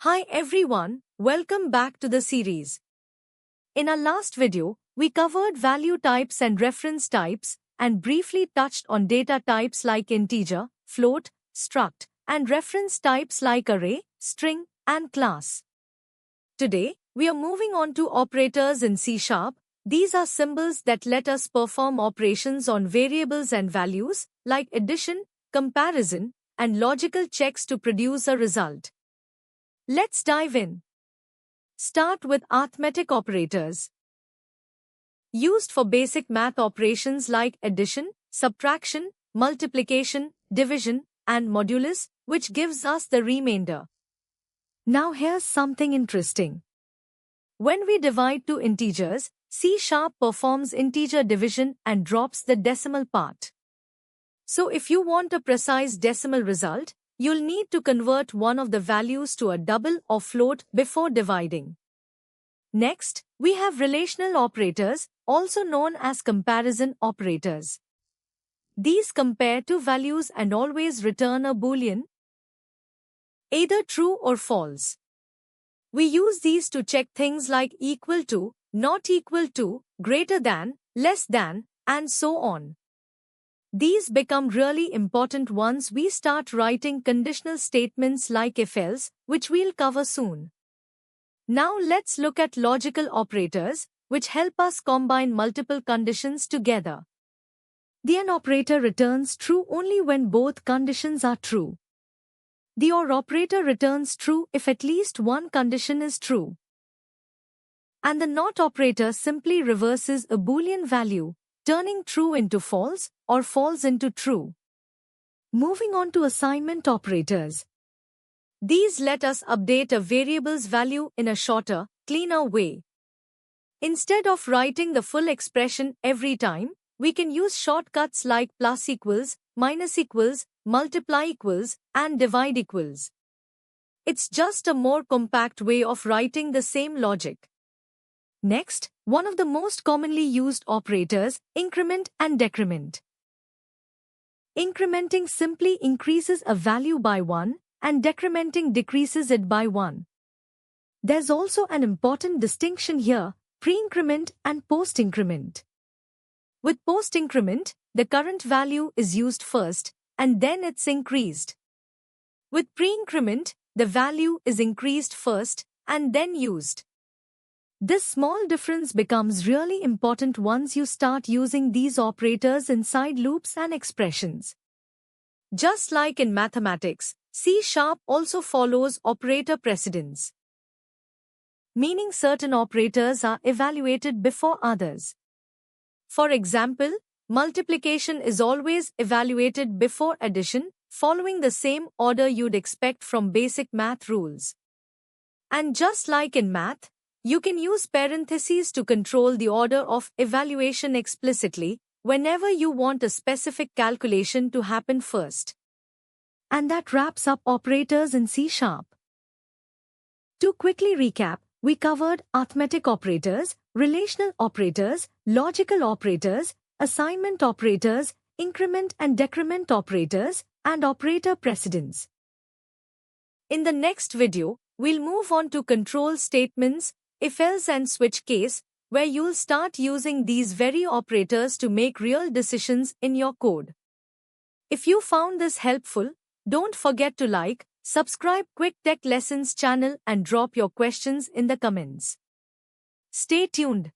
Hi everyone, welcome back to the series. In our last video, we covered value types and reference types and briefly touched on data types like integer, float, struct, and reference types like array, string, and class. Today, we are moving on to operators in C#. These are symbols that let us perform operations on variables and values like addition, comparison, and logical checks to produce a result. Let's dive in. Start with arithmetic operators. Used for basic math operations like addition, subtraction, multiplication, division, and modulus, which gives us the remainder. Now here's something interesting. When we divide two integers, C# performs integer division and drops the decimal part. So if you want a precise decimal result, you'll need to convert one of the values to a double or float before dividing. Next, we have relational operators, also known as comparison operators. These compare two values and always return a boolean, either true or false. We use these to check things like equal to, not equal to, greater than, less than, and so on. These become really important once we start writing conditional statements like if-else, which we'll cover soon. Now let's look at logical operators, which help us combine multiple conditions together. The AND operator returns true only when both conditions are true. The OR operator returns true if at least one condition is true. And the NOT operator simply reverses a Boolean value, turning true into false or false into true. Moving on to assignment operators. These let us update a variable's value in a shorter, cleaner way. Instead of writing the full expression every time, we can use shortcuts like plus equals, minus equals, multiply equals, and divide equals. It's just a more compact way of writing the same logic. Next, one of the most commonly used operators, increment and decrement. Incrementing simply increases a value by 1, and decrementing decreases it by 1. There's also an important distinction here, pre-increment and post-increment. With post-increment, the current value is used first, and then it's increased. With pre-increment, the value is increased first, and then used. This small difference becomes really important once you start using these operators inside loops and expressions. Just like in mathematics, C# also follows operator precedence, meaning certain operators are evaluated before others. For example, multiplication is always evaluated before addition, following the same order you'd expect from basic math rules. And just like in math, you can use parentheses to control the order of evaluation explicitly whenever you want a specific calculation to happen first. And that wraps up operators in C#. To quickly recap, we covered arithmetic operators, relational operators, logical operators, assignment operators, increment and decrement operators, and operator precedence. In the next video, we'll move on to control statements, if-else and switch case, where you'll start using these very operators to make real decisions in your code. If you found this helpful, don't forget to like, subscribe Quick Tech Lessons channel and drop your questions in the comments. Stay tuned.